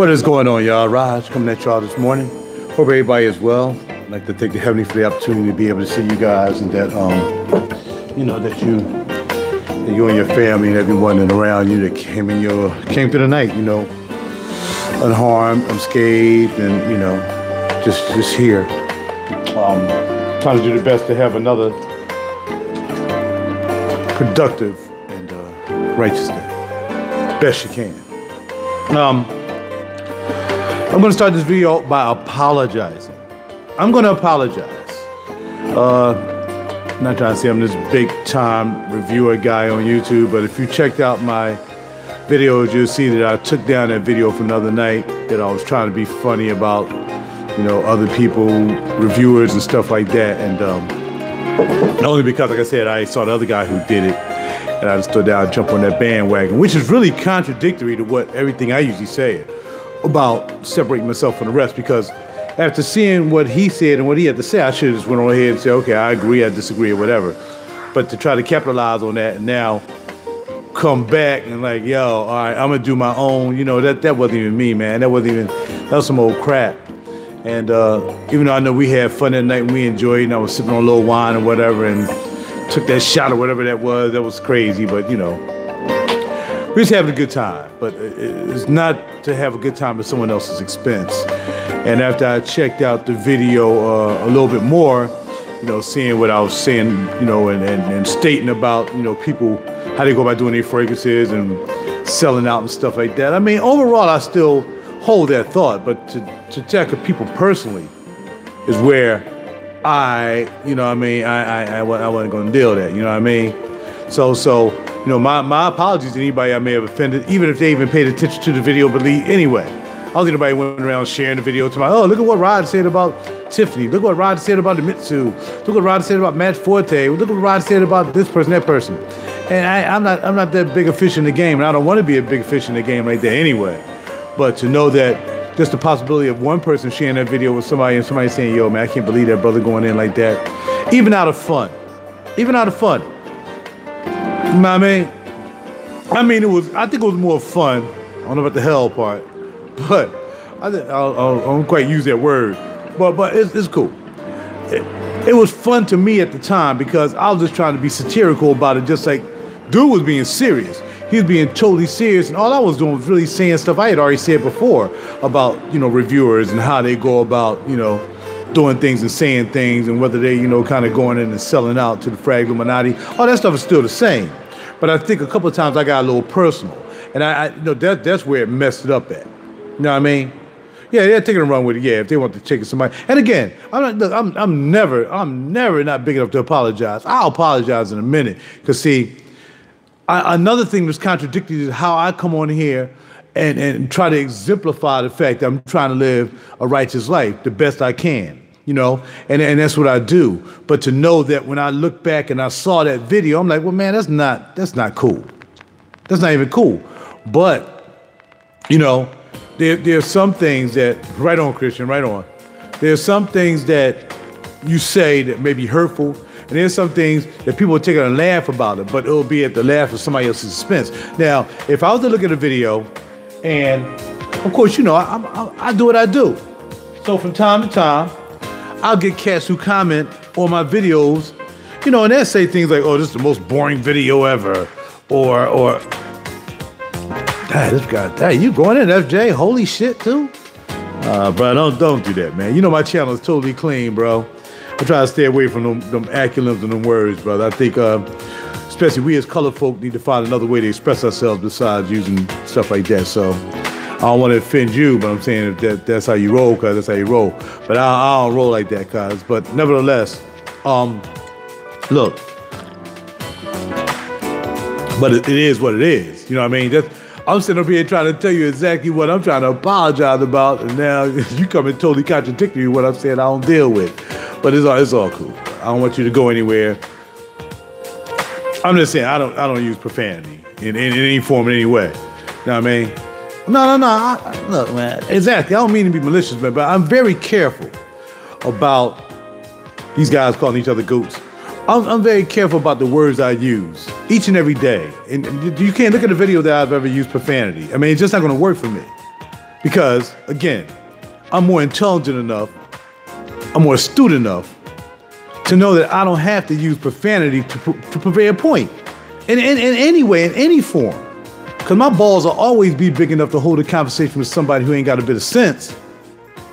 What is going on, y'all? Raj coming at y'all this morning. Hope everybody is well. I'd like to thank the Heavenly for the opportunity to be able to see you guys, and that that you and your family and everyone and around you that came through the night, unharmed, unscathed, and just here. Trying to do the best to have another productive and righteous day. Best you can. I'm going to start this video by apologizing. I'm going to apologize. I'm not trying to say I'm this big time reviewer guy on YouTube, but if you checked out my videos, you'll see that I took down that video from the other night that I was trying to be funny about, other people, reviewers and stuff like that. And only because, like I said, I saw the other guy who did it, and I just stood down and jumped on that bandwagon, which is really contradictory to what everything I usually say about separating myself from the rest, because after seeing what he said and what he had to say, I should have just went on ahead and said, okay, I agree, I disagree, or whatever. But to try to capitalize on that and now come back and like, yo, all right, I'm gonna do my own, that wasn't even me, man. That was some old crap. And even though I know we had fun that night and we enjoyed it, and I was sipping on a little wine or whatever and took that shot or whatever that was crazy, but we're just having a good time. But it's not to have a good time at someone else's expense. And after I checked out the video a little bit more, seeing what I was saying, and stating about, people, how they go about doing their fragrances and selling out and stuff like that. I mean, overall, I still hold that thought, but to tackle people personally is where I wasn't going to deal with that, you know what I mean? So, my apologies to anybody I may have offended, even if they even paid attention to the video, but anyway. I don't think anybody went around sharing the video to look at what Rod said about Tiffany. Look what Rod said about the Mitsu. Look what Rod said about Matt Forte. Look what Rod said about this person, that person. And I'm not that big a fish in the game, and I don't want to be a big fish in the game like that anyway. But to know that just the possibility of one person sharing that video with somebody and somebody saying, yo, man, I can't believe that brother going in like that. Even out of fun. You know what I mean? I think it was more fun. I don't know about the hell part. But I don't quite use that word, but it's cool. It was fun to me at the time because I was just trying to be satirical about it, just like dude was being serious. He was being totally serious, and all I was doing was really saying stuff I had already said before about, reviewers and how they go about, doing things and saying things, and whether they, kind of going in and selling out to the Frag Illuminati. All that stuff is still the same. But I think a couple of times I got a little personal, and that's where it messed it up at. You know what I mean? Yeah, they're taking a run with it. Yeah, if they want to take somebody. And again, I'm never not big enough to apologize. I'll apologize in a minute. Because see, another thing that's contradictory is how I come on here and try to exemplify the fact that I'm trying to live a righteous life the best I can. And that's what I do. But to know that when I look back and I saw that video, I'm like, well, man, that's not cool. That's not even cool. But there are some things that, right on, Christian, right on. There's some things that you say that may be hurtful, and there's some things that people will take and laugh about it, but it'll be at the laugh of somebody else's expense. Now, if I was to look at a video, and of course, I do what I do. So from time to time, I'll get cats who comment on my videos, and they'll say things like, oh, this is the most boring video ever, or this guy, you going in, FJ? Holy shit, too? Bro, don't do that, man. My channel is totally clean, bro. I try to stay away from them acronyms and them words, brother. I think, especially we as colored folk need to find another way to express ourselves besides using stuff like that. So I don't want to offend you, but I'm saying if that's how you roll, cuz that's how you roll. But I don't roll like that, cuz. But nevertheless, look. But it is what it is. You know what I mean? I'm sitting up here trying to tell you exactly what I'm trying to apologize about, and now you come and totally contradictory what I'm saying I don't deal with. But it's all cool. I don't want you to go anywhere. I'm just saying I don't use profanity in any form, in any way. You know what I mean? No. Look, man. Exactly. I don't mean to be malicious, man, but I'm very careful about these guys calling each other goats. I'm very careful about the words I use each and every day. And you can't look at a video that I've ever used profanity. I mean, it's just not going to work for me. Because, again, I'm more intelligent enough, I'm more astute enough to know that I don't have to use profanity to convey a point in any way, in any form. Because my balls will always be big enough to hold a conversation with somebody who ain't got a bit of sense.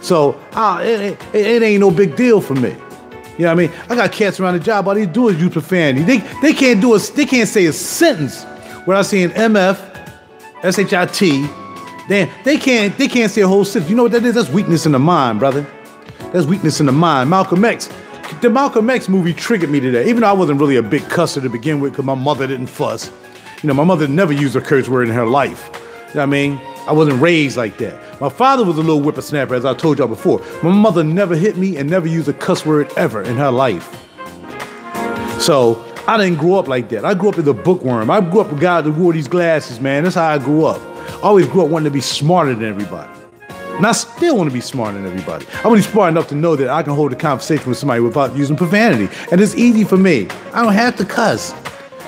So it ain't no big deal for me. You know what I mean? I got cats around the job, all they do is use profanity. They can't say a sentence without saying MF, SHIT. They can't say a whole sentence. You know what that is? That's weakness in the mind, brother. That's weakness in the mind. Malcolm X. The Malcolm X movie triggered me today. Even though I wasn't really a big cusser to begin with because my mother didn't fuss. You know, my mother never used a curse word in her life. You know what I mean? I wasn't raised like that. My father was a little whippersnapper, as I told y'all before. My mother never hit me and never used a cuss word ever in her life. So I didn't grow up like that. I grew up as a bookworm. I grew up a guy that wore these glasses, man. That's how I grew up. I always grew up wanting to be smarter than everybody. And I still want to be smarter than everybody. I want to be smart enough to know that I can hold a conversation with somebody without using profanity. And it's easy for me. I don't have to cuss.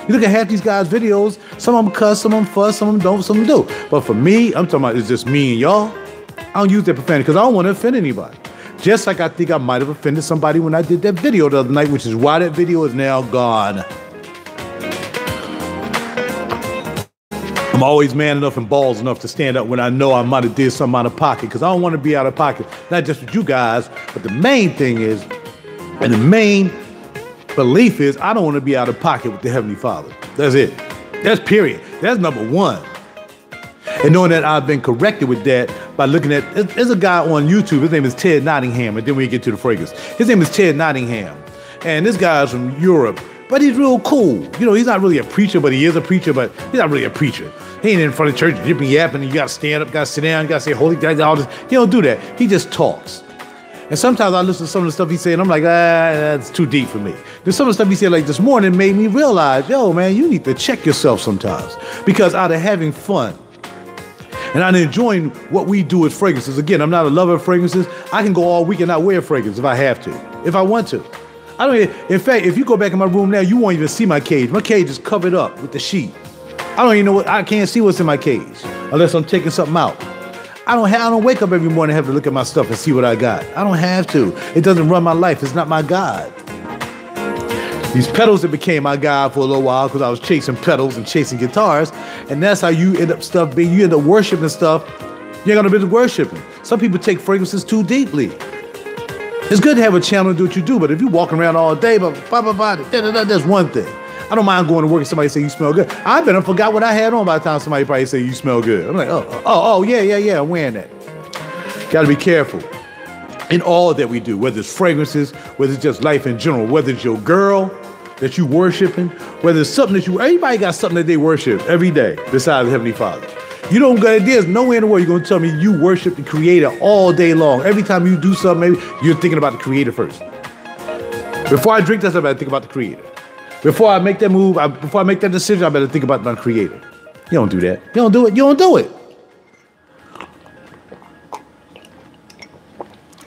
You look at half these guys' videos, some of them cuss, some of them fuss, some of them don't, some of them do. But for me, I'm talking about it's just me and y'all. I don't use that profanity because I don't want to offend anybody. Just like I think I might have offended somebody when I did that video the other night, which is why that video is now gone. I'm always man enough and balls enough to stand up when I know I might have did something out of pocket because I don't want to be out of pocket, not just with you guys, but the main thing is, and the main belief is, I don't want to be out of pocket with the Heavenly Father. That's it. That's period. That's number one. And knowing that I've been corrected with that by looking at, there's a guy on YouTube, his name is Ted Nottingham, and then we get to the fragrance. His name is Ted Nottingham, and this guy's from Europe, but he's real cool. You know, he's not really a preacher, but he is a preacher, but he's not really a preacher. He ain't in front of church yipping yapping, and you gotta stand up, gotta sit down, you gotta say holy, all this. He don't do that. He just talks. And sometimes I listen to some of the stuff he said, and I'm like, that's too deep for me. There's some of the stuff he said like this morning made me realize, yo, man, you need to check yourself sometimes. Because out of having fun, and I'm enjoying what we do with fragrances. Again, I'm not a lover of fragrances. I can go all week and not wear fragrance if I have to, if I want to. I don't. In fact, if you go back in my room now, you won't even see my cage. My cage is covered up with the sheet. I don't even know I can't see what's in my cage unless I'm taking something out. I don't wake up every morning and have to look at my stuff and see what I got. I don't have to. It doesn't run my life. It's not my God. These pedals that became my God for a little while because I was chasing pedals and chasing guitars. And that's how you end up you end up worshiping stuff you're gonna be worshiping. Some people take fragrances too deeply. It's good to have a channel to do what you do, but if you're walking around all day, that's one thing. I don't mind going to work and somebody say you smell good. I better forgot what I had on by the time somebody probably say you smell good. I'm like, yeah, I'm wearing that. Gotta be careful in all that we do, whether it's fragrances, whether it's just life in general, whether it's your girl that you worshiping, whether it's something that everybody got something that they worship every day besides the Heavenly Father. You don't got, there's nowhere in the world you're gonna tell me you worship the Creator all day long. Every time you do something, maybe you're thinking about the Creator first. Before I drink that, I better think about the Creator. Before I make that move, before I make that decision, I better think about my Creator. You don't do that. You don't do it. You don't do it.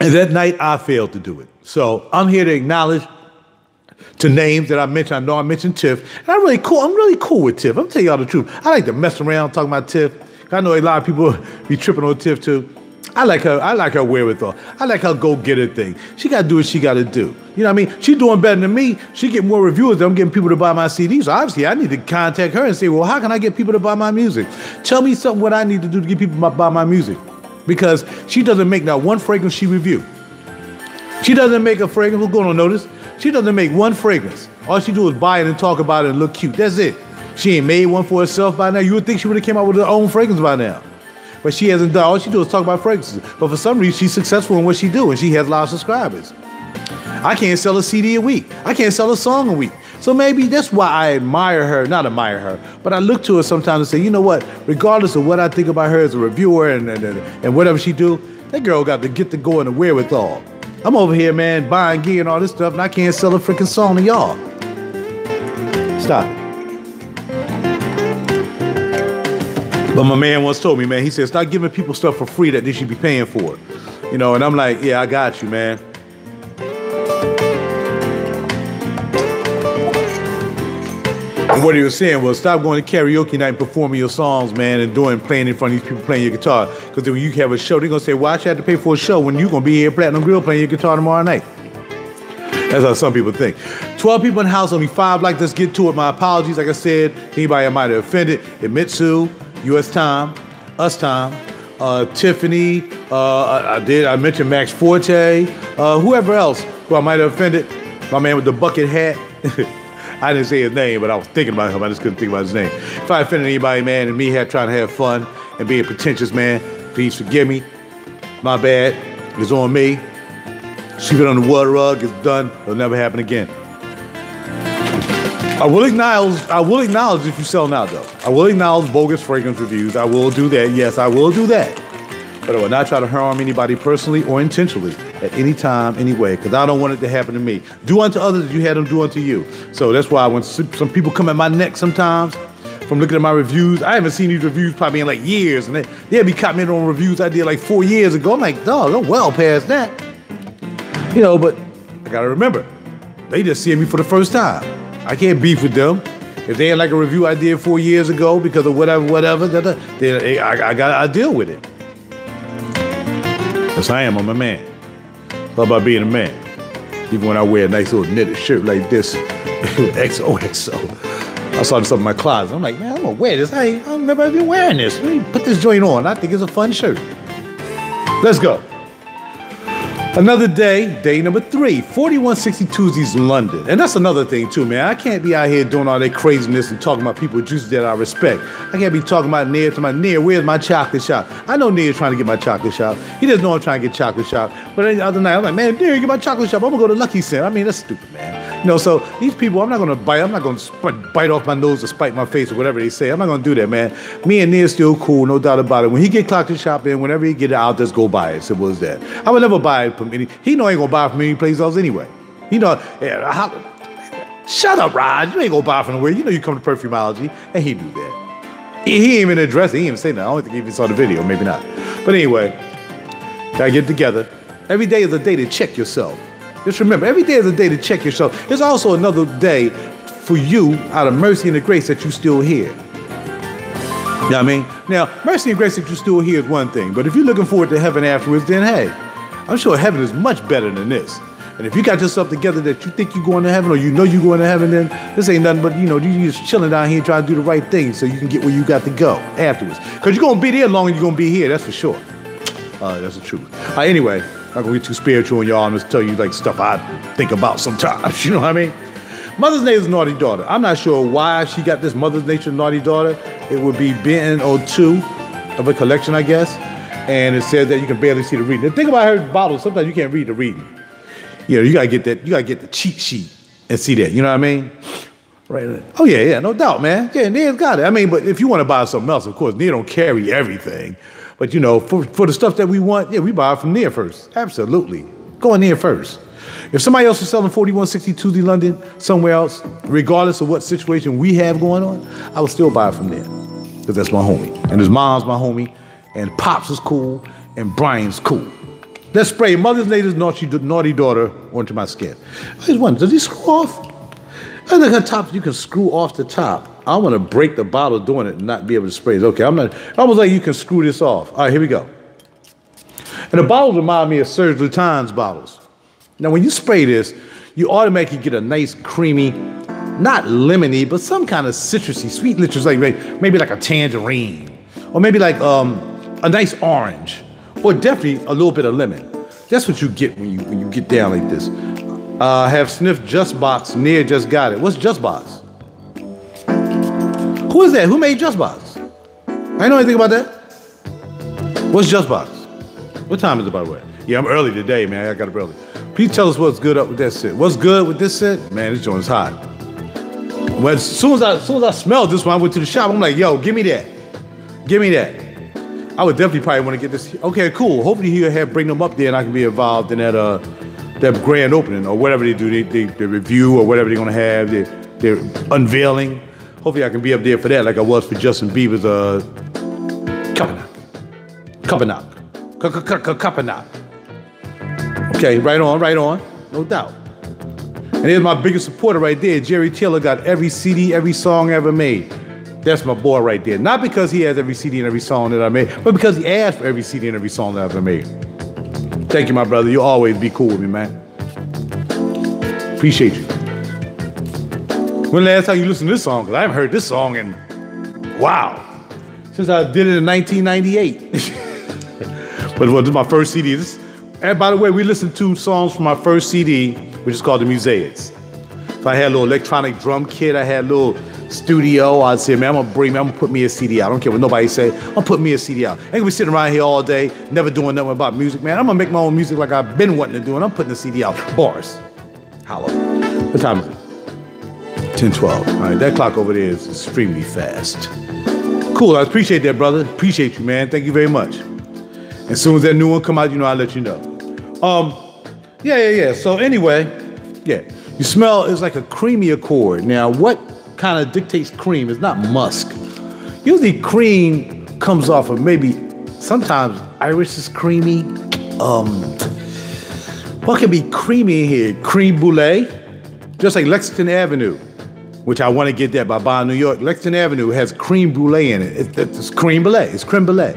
And that night, I failed to do it. So I'm here to acknowledge to names that I mentioned. I know I mentioned Tiff. And I'm really cool with Tiff. I'm telling y'all the truth. I like to mess around talking about Tiff. I know a lot of people be tripping on Tiff too. I like her wherewithal. I like her go-getter thing. She got to do what she got to do. You know what I mean? She's doing better than me. She get more reviewers than I'm getting people to buy my CDs. So obviously, I need to contact her and say, well, how can I get people to buy my music? Tell me something what I need to do to get people to buy my music. Because she doesn't make not one fragrance she review. She doesn't make a fragrance. Who's going on notice? She doesn't make one fragrance. All she do is buy it and talk about it and look cute. That's it. She ain't made one for herself by now. You would think she would have came out with her own fragrance by now. But she hasn't done. All she do is talk about fragrances. But for some reason, she's successful in what she do, and she has a lot of subscribers. I can't sell a CD a week. I can't sell a song a week. So maybe that's why I admire her, not admire her, but I look to her sometimes and say, you know what? Regardless of what I think about her as a reviewer and whatever she do, that girl got to get to go and the wherewithal. I'm over here, man, buying gear and all this stuff, and I can't sell a freaking song to y'all. Stop it. But my man once told me, man, he said, stop giving people stuff for free that they should be paying for. You know, and I'm like, yeah, I got you, man. And what he was saying was, stop going to karaoke night and performing your songs, man, and playing in front of these people playing your guitar. Because then when you have a show, they're going to say, why should I have to pay for a show when you're going to be here at Platinum Grill playing your guitar tomorrow night? That's how some people think. 12 people in the house, only 5 like, let's get to it. My apologies, like I said, anybody I might have offended. Mitsu, US Time, Us Time, Tiffany, I mentioned Max Forte, whoever else who I might have offended. My man with the bucket hat. I didn't say his name, but I was thinking about him. I just couldn't think about his name. If I offended anybody, man, and me trying to have fun and being pretentious, man, please forgive me. My bad. It's on me. Sweep it on the water rug. It's done. It'll never happen again. I will acknowledge if you're selling out, though. I will acknowledge bogus fragrance reviews. I will do that. Yes, I will do that. But I will not try to harm anybody personally or intentionally at any time, anyway, because I don't want it to happen to me. Do unto others as you had them do unto you. So that's why when some people come at my neck sometimes from looking at my reviews, I haven't seen these reviews probably in like years, and they'll be commenting on reviews I did like 4 years ago. I'm like, dog, I'm well past that. You know, but I got to remember, they just see me for the first time. I can't beef with them. If they had like a review I did 4 years ago because of whatever, then I deal with it. Yes, I am. I'm a man. How about being a man? Even when I wear a nice little knitted shirt like this, XOXO. I saw this up in my closet. I'm like, man, I'm gonna wear this. I've never been wearing this. Let me put this joint on. I think it's a fun shirt. Let's go. Another day, day number 3, 4162's London. And that's another thing too, man. I can't be out here doing all that craziness and talking about people juices that I respect. I can't be talking about Nia to my Nia, where's my chocolate shop? I know Nia's trying to get my chocolate shop. He doesn't know I'm trying to get chocolate shop. But the other night, I'm like, man, Nia, get my chocolate shop. I'm gonna go to Lucky Center. I mean, that's stupid, man. You know, so these people, I'm not gonna bite off my nose to spite my face or whatever they say. I'm not gonna do that, man. Me and Nia's still cool, no doubt about it. When he get chocolate shop in, whenever he get it, I'll just go buy it. Simple as that. I would never buy it from any. He know I ain't gonna buy it from any place else anyway. You know, shut up, Rod. You ain't gonna buy it from nowhere. You know you come to Perfumology, and he knew that. He ain't even address it. He ain't even say that. I don't think he even saw the video. Maybe not. But anyway, gotta get together. Every day is a day to check yourself. Just remember, every day is a day to check yourself. It's also another day for you, out of mercy and the grace, that you still here. You know what I mean? Now, mercy and grace that you still here is one thing, but if you're looking forward to heaven afterwards, then hey, I'm sure heaven is much better than this. And if you got yourself together that you think you're going to heaven, or you know you're going to heaven, then this ain't nothing but, you know, you just chilling down here trying to do the right thing so you can get where you got to go afterwards. Because you're going to be there longer than you're going to be here, that's for sure. That's the truth. Anyway, I'm not going to get too spiritual on y'all. I'm just tell you like stuff I think about sometimes, you know what I mean? Mother's Nature's Naughty Daughter. I'm not sure why she got this Mother's Nature Naughty Daughter. It would be bin 02 of a collection, I guess. And it says that you can barely see the reading. The thing about her bottle, sometimes you can't read the reading. You know, you gotta get that, you gotta get the cheat sheet and see that, you know what I mean? Right. Oh yeah, no doubt, man. Yeah, Nia's got it. I mean, but if you want to buy something else, of course, Nia don't carry everything. But you know, for the stuff that we want, yeah, we buy it from Nia first. Absolutely. Go in Nia first. If somebody else is selling 4162 London somewhere else, regardless of what situation we have going on, I would still buy it from Nia. Because that's my homie. And his mom's my homie. And Pops is cool. And Brian's cool. Let's spray Mother's Nature's Naughty Daughter onto my skin. I just wonder, does he screw off? I think the top, you can screw off the top. I want to break the bottle doing it and not be able to spray it. Okay, I'm not, almost like you can screw this off. All right, here we go. And the bottles remind me of Serge Lutens bottles. Now, when you spray this, you automatically get a nice, creamy, not lemony, but some kind of citrusy, sweet citrus, like maybe like a tangerine, or maybe like a nice orange, or definitely a little bit of lemon. That's what you get when you get down like this. Have sniffed Just Box. Nia just got it. What's Just Box? Who is that? Who made Just Box? I know anything about that. What's Just Box? What time is it, by the way? Yeah, I'm early today, man. I got up early. Please tell us what's good up with that set. What's good with this set? Man, this joint is hot. Well, as soon as I smelled this one, I went to the shop. I'm like, yo, give me that. Give me that. I would definitely probably want to get this. Okay, cool. Hopefully he'll bring them up there and I can be involved in that grand opening or whatever they do, the review or whatever they're going to have, their unveiling. Hopefully I can be up there for that like I was for Justin Bieber's Cup and Knock. Okay, right on, no doubt. And here's my biggest supporter right there. Jerry Taylor got every CD, every song ever made. That's my boy right there. Not because he has every CD and every song that I made, but because he asked for every CD and every song that I ever made. Thank you, my brother. You'll always be cool with me, man. Appreciate you. When the last time you listened to this song? Because I haven't heard this song in, wow, since I did it in 1998. But this is my first CD. And by the way, we listened to songs from my first CD, which is called The Mosaics. So I had a little electronic drum kit. I had a little studio. I'd say, man, I'm gonna put me a CD out. I don't care what nobody say. I'm gonna put me a CD out. I ain't gonna be sitting around here all day, never doing nothing about music, man. I'm gonna make my own music like I've been wanting to do, and I'm putting a CD out. Bars. Holla. What time is it? 10:12. All right, that clock over there is extremely fast. Cool, I appreciate that, brother. Appreciate you, man. Thank you very much. As soon as that new one come out, you know, I'll let you know. Yeah. So anyway, yeah. You smell, it's like a creamy accord. Now, what kind of dictates cream? It's not musk. Usually cream comes off of maybe, sometimes Irish is creamy. What can be creamy in here? Creme brulee, just like Lexington Avenue, which I want to get that by buying New York. Lexington Avenue has creme brulee in it. It's creme brulee. It's creme brulee.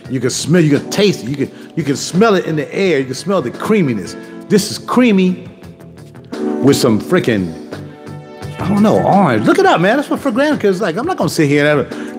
You can smell, you can taste it, you can smell it in the air. You can smell the creaminess. This is creamy with some freaking, I don't know, orange. Look it up, man. That's what fragrance is like. I'm not gonna sit here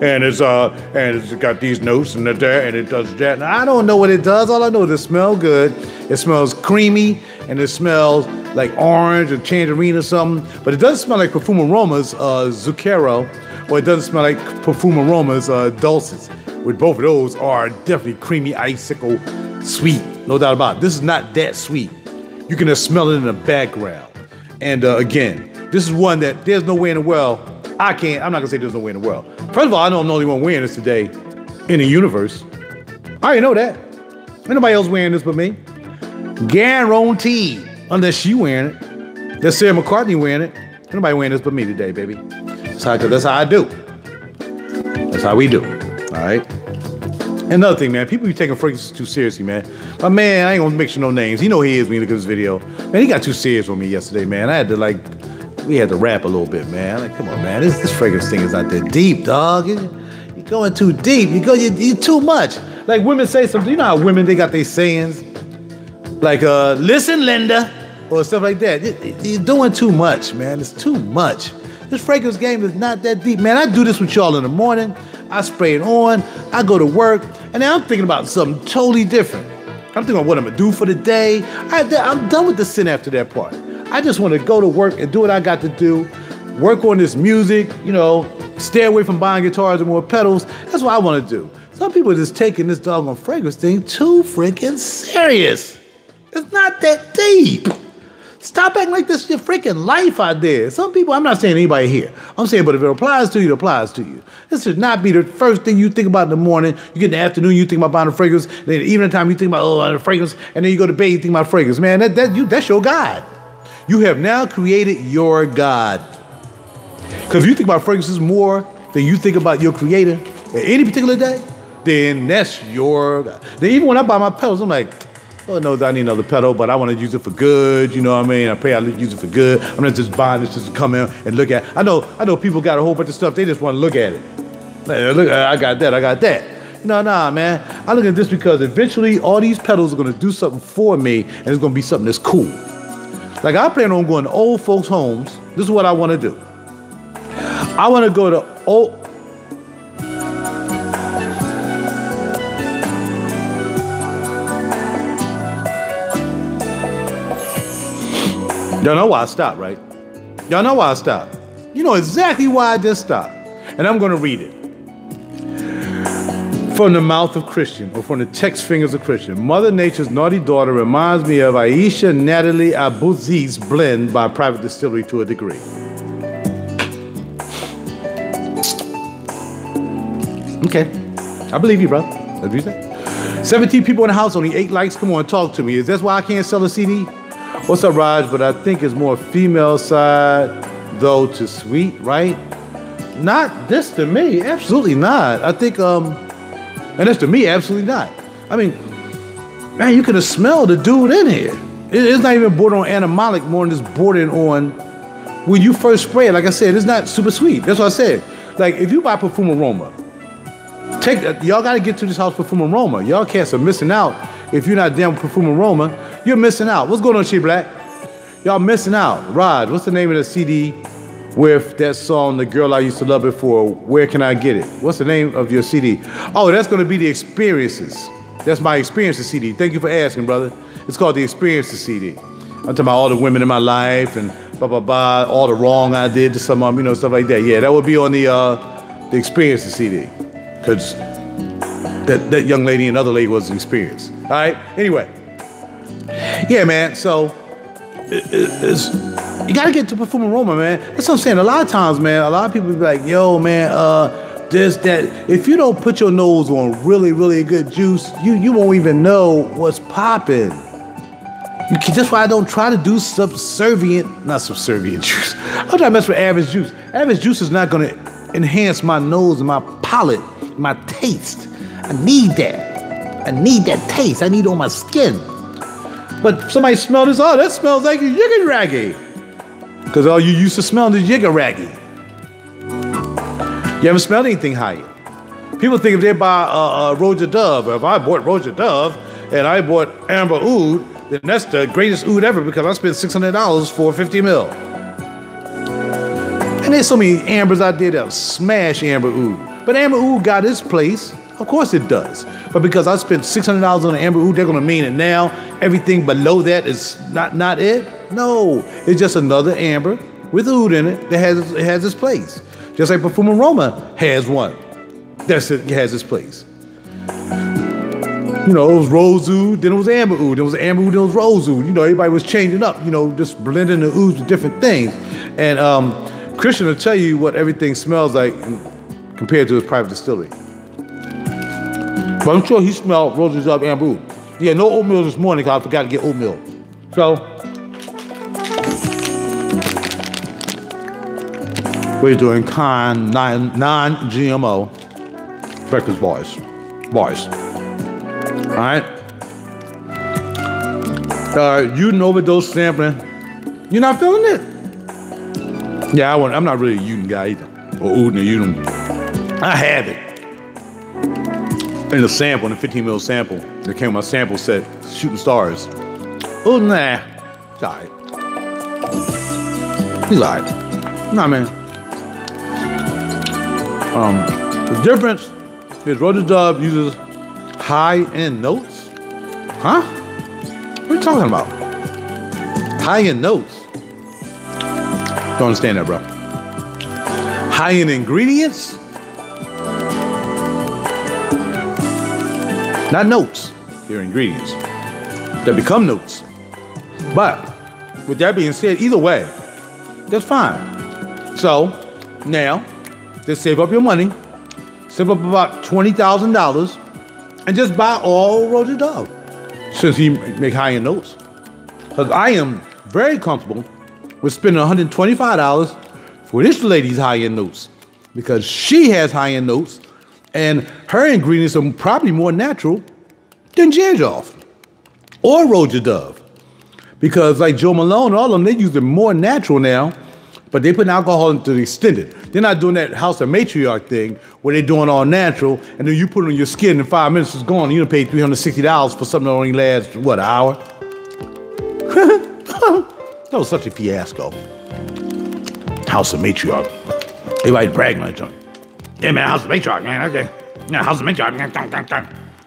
and it's got these notes and that and it does that. I don't know what it does. All I know is it smells good. It smells creamy and it smells like orange or tangerine or something. But it doesn't smell like Perfume Aromas Zucchero, or it doesn't smell like Perfume Aromas Dulces. With both of those are definitely creamy, icicle, sweet, no doubt about it. This is not that sweet. You can just smell it in the background. And again, this is one that there's no way in the world, I'm not gonna say there's no way in the world. First of all, I know I'm the only one wearing this today in the universe. I already know that. Ain't nobody else wearing this but me. Guaranteed, unless you wearing it. There's Sarah McCartney wearing it. Ain't nobody wearing this but me today, baby. That's how I do. That's how we do. All right. Another thing, man, people be taking fragrances too seriously, man. My man, I ain't gonna mention no names. He know he is when you look at this video. Man, he got too serious with me yesterday, man. We had to rap a little bit, man. Like, come on, man. This fragrance thing is not that deep, dog. You're going too deep. You're too much. Like women say something. You know how women, they got their sayings? Like, listen, Linda, or stuff like that. You're doing too much, man. It's too much. This fragrance game is not that deep, man. I do this with y'all in the morning. I spray it on, I go to work, and now I'm thinking about something totally different. I'm thinking about what I'm gonna do for the day. I'm done with the sin after that part. I just wanna go to work and do what I got to do, work on this music, you know, stay away from buying guitars and more pedals. That's what I wanna do. Some people are just taking this doggone fragrance thing too freaking serious. It's not that deep. Stop acting like this is your freaking life out there. Some people, I'm not saying anybody here. I'm saying, but if it applies to you, it applies to you. This should not be the first thing you think about in the morning. You get in the afternoon, you think about buying a fragrance. Then in the evening time, you think about, the fragrance. And then you go to bed, you think about fragrance. Man, that's your God. You have now created your God. Because if you think about fragrances more than you think about your creator at any particular day, then that's your God. Then even when I buy my pedals, I'm like, oh, no, I need another pedal, but I want to use it for good. You know what I mean? I pray I use it for good. I'm not just buying this just to come in and look at it. I know people got a whole bunch of stuff. They just want to look at it. Like, look, I got that. Nah, man. I look at this because eventually all these pedals are going to do something for me, and it's going to be something that's cool. Like, I plan on going to old folks' homes. This is what I want to do. I want to go to old... Y'all know why I stopped, right? Y'all know why I stopped. You know exactly why I just stopped. And I'm going to read it. From the mouth of Christian, or from the text fingers of Christian. Mother Nature's Naughty Daughter reminds me of Aisha Natalie Abouzi's blend by Private Distillery to a degree. Okay. I believe you, bro. That's what you say. 17 people in the house, only 8 likes. Come on, talk to me. Is that why I can't sell a CD? What's up, Raj? But I think it's more female side, though, to sweet, right? Not this to me. Absolutely not. I think, and that's to me, absolutely not. I mean, man, you could have smelled the dude in here. It's not even bordering on animalic, more than just bordering on when you first spray it. Like I said, it's not super sweet. That's what I said. Like if you buy Perfume Aroma, y'all got to get to this house Perfume Aroma. Y'all cats are missing out. If you're not down with Perfume Aroma, you're missing out. What's going on, She Black? Y'all missing out. Rod, what's the name of the CD with that song, The Girl I Used to Love It For, Where Can I Get It? What's the name of your CD? Oh, that's going to be The Experiences. That's my Experiences CD. Thank you for asking, brother. It's called The Experiences CD. I'm talking about all the women in my life and blah, blah, blah, all the wrong I did to some of them, you know, stuff like that. Yeah, that would be on the Experiences CD. Because that young lady and other lady was an experience. All right? Anyway. Yeah, man. So, you got to get to Perfume Aroma, man. That's what I'm saying. A lot of times, man, a lot of people be like, yo, man, this, that. If you don't put your nose on really, really good juice, you won't even know what's popping. That's why I don't try to do not subservient juice. I'm trying to mess with average juice. Average juice is not going to enhance my nose and my palate, my taste. I need that. I need that taste. I need it on my skin. But somebody smell this, oh, that smells like a Yigga Raggy. Because all you used to smell is Yigga Raggy. You haven't smelled anything higher. People think if they buy Roja Dove, or if I bought Roja Dove and I bought Amber Oud, then that's the greatest oud ever because I spent $600 for 50 mil. And there's so many Ambers out there that smash Amber Oud. But Amber Oud got its place. Of course it does. But because I spent $600 on an Amber Oud, they're going to mean it now. Everything below that is not it. No, it's just another Amber with oud in it that has its place. Just like Perfume Aroma has one. That's it has its place. You know, it was Rose Oud, then it was Amber Oud, then it was Amber Oud, then it was Rose Oud. You know, everybody was changing up, you know, just blending the ouds with different things. And Christian will tell you what everything smells like compared to his private distillery. But I'm sure he smelled Rose Dove Amber Oud. Yeah, no oatmeal this morning because I forgot to get oatmeal. So, we're doing non-GMO breakfast bars. All right? You overdose sampling. You're not feeling it? Yeah, I'm not really a Uden guy either. Or Uden or Uden. I have it. In the sample, in the 15 mil sample, that came with my sample set, Shooting Stars. Oh, nah. It's all right. He's all right. Nah, man. The difference is Roja Dove uses high-end notes. Huh? What are you talking about? High-end notes? Don't understand that, bro. High-end ingredients? Not notes, they're ingredients that become notes. But with that being said, either way, that's fine. So now, just save up your money, save up about $20,000, and just buy all Roja Dove. Since he make high-end notes. Because I am very comfortable with spending $125 for this lady's high-end notes. Because she has high-end notes, and her ingredients are probably more natural than J-Off or Roja Dove. Because like Joe Malone, all of them, they use it more natural now, but they put alcohol into the extended. They're not doing that House of Matriarch thing where they're doing all natural, and then you put it on your skin in 5 minutes, it's gone. You done paid $360 for something that only lasts, what, an hour? That was such a fiasco. House of Matriarch. Everybody's bragging on each other. Yeah, man, House of Matriarch, man, okay. Yeah, House of Matriarch,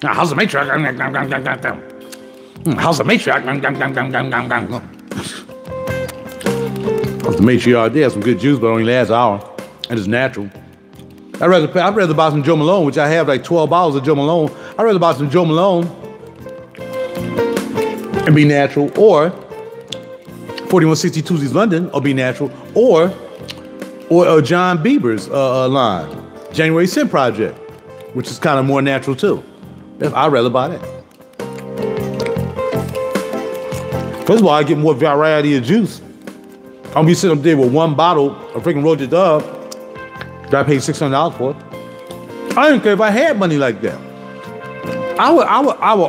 yeah, House of Matriarch, House of Matriarch, House of Matriarch, they have some good juice, but only lasts an hour, and it's natural. I'd rather buy some Joe Malone, which I have like 12 bottles of Joe Malone. I'd rather buy some Joe Malone and be natural, or 4160 Tuesdays London, or be natural, or John Bieber's line. January Scent Project, which is kind of more natural too. I'd rather buy that. First of all, I get more variety of juice. I'll be sitting up there with one bottle of freaking Roja Dove that I paid $600 for. I didn't care if I had money like that. I would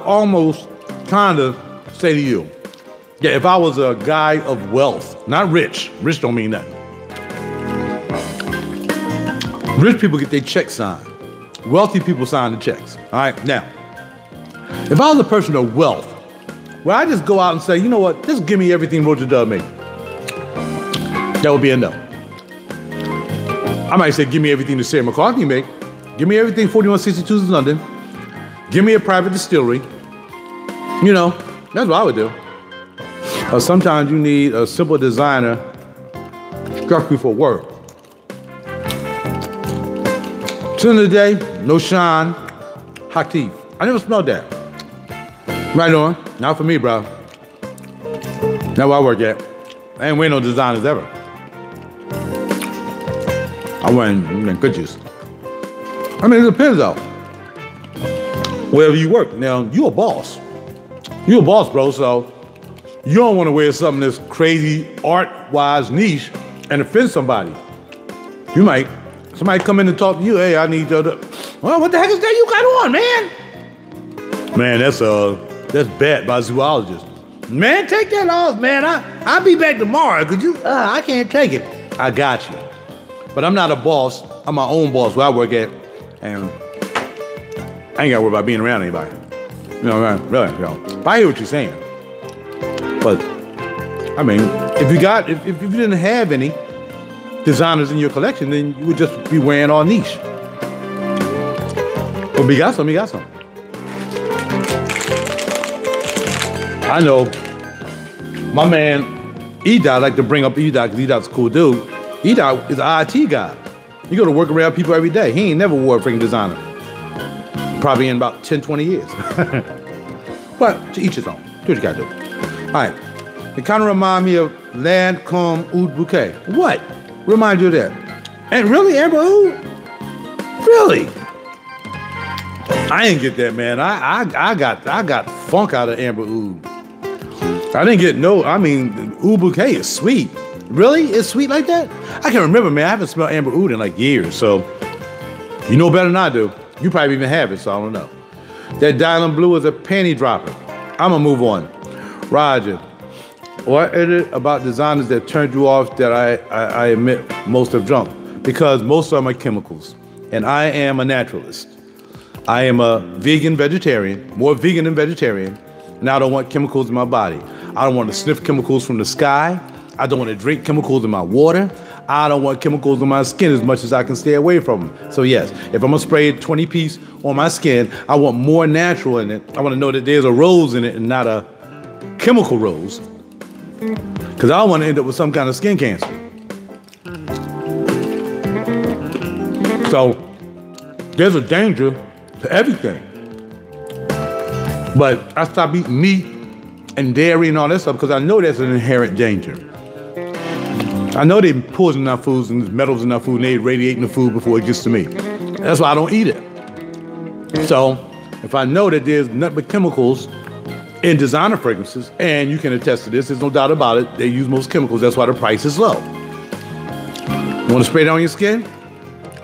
almost kind of say to you, Yeah, if I was a guy of wealth, not rich. Rich don't mean nothing. Rich people get their checks signed. Wealthy people sign the checks. All right, now, if I was a person of wealth, well, I just go out and say, you know what, just give me everything Roger Dub made. That would be a no. I might say, give me everything that Sarah McCartney made. Give me everything 4162's in London. Give me a private distillery. You know, that's what I would do. Sometimes you need a simple designer structure for work. At the end of the day, no shine, hot teeth. I never smelled that. Right on. Not for me, bro. That's where I work at. I ain't wearing no designers ever. I wearing good juice. I mean, it depends though. Wherever you work. Now, you a boss. You a boss, bro, so you don't want to wear something that's crazy art-wise niche and offend somebody. You might. Somebody come in and talk to you, hey, I need you to, well, what the heck is that you got on, man? Man, that's bad by a zoologist. Man, take that off, man. I'll be back tomorrow. Could you? I can't take it. I got you. But I'm not a boss. I'm my own boss where I work at, and I ain't got to worry about being around anybody. You know, really, you know. But I hear what you're saying. But I mean, if you didn't have any designers in your collection, then you would just be wearing all niche. But you got some, you got some. I know my man E-Dot, I like to bring up E-Dot because E-Dot's a cool dude. E-Dot is an IT guy. You go to work around people every day. He ain't never wore a freaking designer. Probably in about 10, 20 years. But to each his own. Do what you gotta do. All right. It kind of reminds me of Lancome Oud Bouquet. What? Remind you of that. And really, Amber Oud? Really? I didn't get that, man. I got funk out of Amber Oud. I didn't get Oud Bouquet is sweet. Really? It's sweet like that? I can't remember, man. I haven't smelled Amber Oud in like years, so you know better than I do. You probably even have it, so I don't know. That Diamond Blue is a panty dropper. I'm gonna move on. Roger. What is it about designers that turned you off that I admit most have drunk? Because most of them are chemicals, and I am a naturalist. I am a vegan vegetarian, more vegan than vegetarian, and I don't want chemicals in my body. I don't want to sniff chemicals from the sky. I don't want to drink chemicals in my water. I don't want chemicals on my skin as much as I can stay away from them. So yes, if I'm gonna spray a 20-piece on my skin, I want more natural in it. I want to know that there's a rose in it and not a chemical rose. Because I don't want to end up with some kind of skin cancer. So there's a danger to everything. But I stopped eating meat and dairy and all that stuff because I know that's an inherent danger. I know they poison our foods and there's metals in our food and they radiate in the food before it gets to me. That's why I don't eat it. So if I know that there's nothing but chemicals in designer fragrances, and you can attest to this, there's no doubt about it, they use most chemicals, that's why the price is low. You want to spray it on your skin?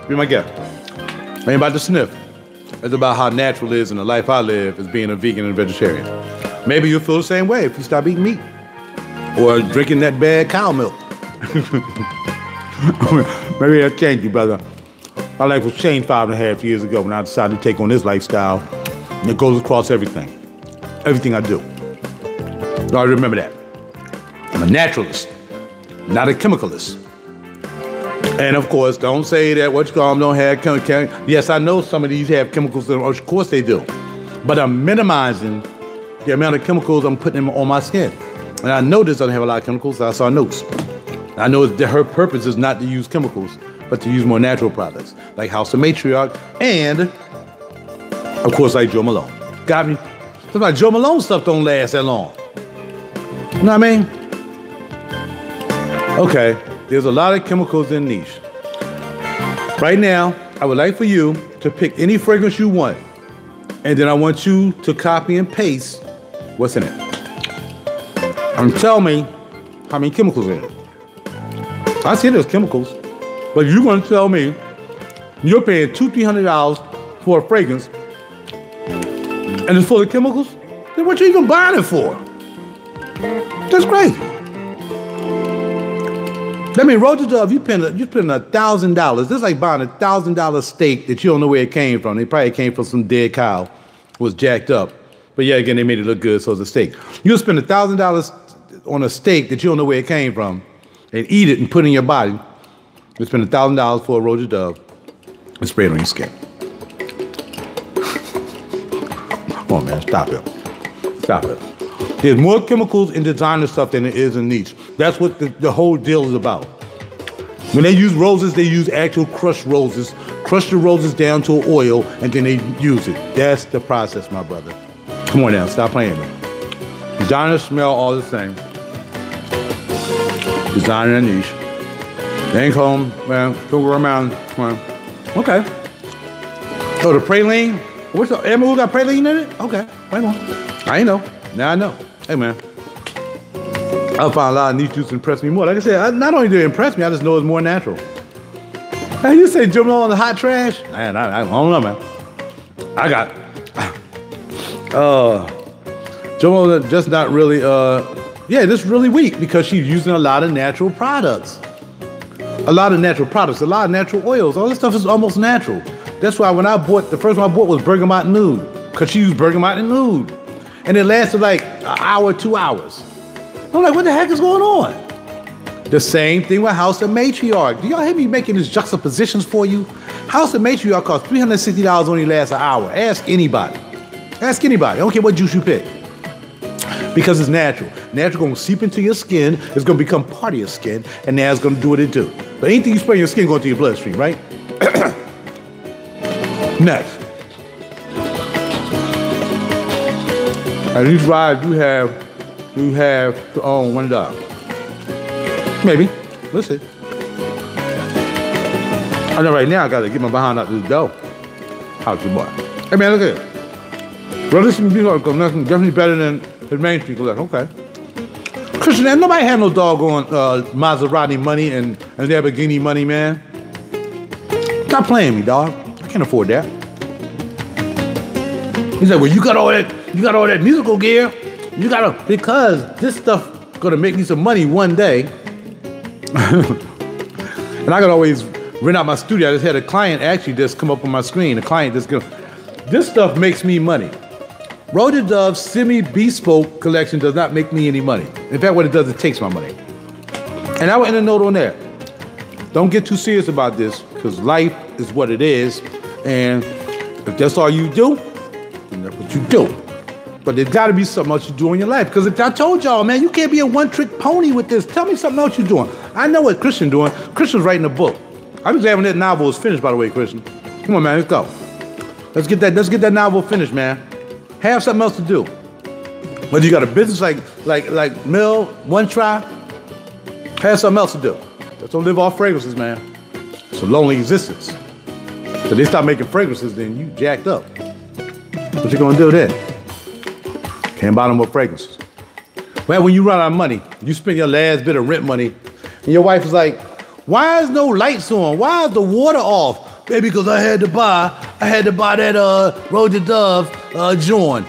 Be my guest. I ain't about to sniff. It's about how natural it is and the life I live as being a vegan and vegetarian. Maybe you'll feel the same way if you stop eating meat or drinking that bad cow milk. Maybe that'll change you, brother. My life was changed 5.5 years ago when I decided to take on this lifestyle, and it goes across everything. Everything I do. So I remember that. I'm a naturalist, not a chemicalist. And of course, don't say that what you call them don't have chemicals. Yes, I know some of these have chemicals, of course they do. But I'm minimizing the amount of chemicals I'm putting on my skin. And I know this doesn't have a lot of chemicals, so I saw notes. I know that her purpose is not to use chemicals, but to use more natural products, like House of Matriarch, and of course, like Joe Malone. Got me? Because like Joe Malone stuff don't last that long. You know what I mean? Okay, there's a lot of chemicals in niche. Right now, I would like for you to pick any fragrance you want, and then I want you to copy and paste what's in it. And tell me how many chemicals in it. I see there's chemicals, but you're going to tell me you're paying $200-300 for a fragrance and it's full of chemicals? Then what you even buying it for? That's crazy. I mean, Roger Dove, you spend $1,000. This is like buying $1,000 steak that you don't know where it came from. It probably came from some dead cow, was jacked up. But yeah, again, they made it look good, so it's a steak. You'll spend $1,000 on a steak that you don't know where it came from and eat it and put it in your body. You spend $1,000 for a Roger Dove and spray it on your skin. Come on, man, stop it. Stop it. There's more chemicals in designer stuff than there is in niche. That's what the whole deal is about. When they use roses, they use actual crushed roses, crush the roses down to oil, and then they use it. That's the process, my brother. Come on now, stop playing with me. Designers smell all the same. Designer and niche. They ain't home, man. Don't go around. Come on. Okay. So the praline. What's the Emma? Who got praline in it? Okay. Wait on. I ain't know. Now I know. Hey man. I found a lot of niche juice impress me more. Like I said, not only did it impress me, I just know it's more natural. Hey, you say jumping on the hot trash? Man, I don't know, man. I got. Jomo just not really. Yeah, this really weak because she's using a lot of natural products. A lot of natural products, a lot of natural oils. All this stuff is almost natural. That's why when I bought, the first one I bought was bergamot nude, because she used bergamot and nude. And it lasted like an hour, 2 hours. I'm like, what the heck is going on? The same thing with House of Matriarch. Do y'all hear me making these juxtapositions for you? House of Matriarch costs $360, only lasts an hour. Ask anybody. Ask anybody. I don't care what juice you pick. Because it's natural. Natural gonna seep into your skin, it's gonna become part of your skin, and now it's gonna do what it do. But anything you spray in your skin going to your bloodstream, right? Next. And these rides you have to own one dog. Maybe. Let's see. I know right now I gotta get my behind out this door. How's your boy? Hey man, look at it. Bro, this is definitely better than his Main Street collection. Okay. Christian, nobody had no doggone Maserati money and Lamborghini money, man. Stop playing me, dog. I can't afford that. He's like, well, you got all that musical gear. You gotta, because this stuff gonna make me some money one day. And I could always rent out my studio. I just had a client actually just come up on my screen. The client just go, this stuff makes me money. Roger Dove's semi-bespoke collection does not make me any money. In fact, what it does, it takes my money. And I would end a note on that. Don't get too serious about this, because life is what it is. And if that's all you do, then that's what you do. But there's gotta be something else you do in your life. Because if I told y'all, man, you can't be a one-trick pony with this. Tell me something else you're doing. I know what Christian's doing. Christian's writing a book. I was glad when that novel was finished, by the way, Christian. Come on, man, let's go. Let's get that novel finished, man. Have something else to do. Whether you got a business like Mill, One Try, have something else to do. Just don't live off fragrances, man. It's a lonely existence. So they stop making fragrances, then you jacked up. What you gonna do then? Can't buy no more fragrances. Well, when you run out of money, you spend your last bit of rent money, and your wife is like, why is no lights on? Why is the water off? Baby, because I had to buy that Roger Dove joint.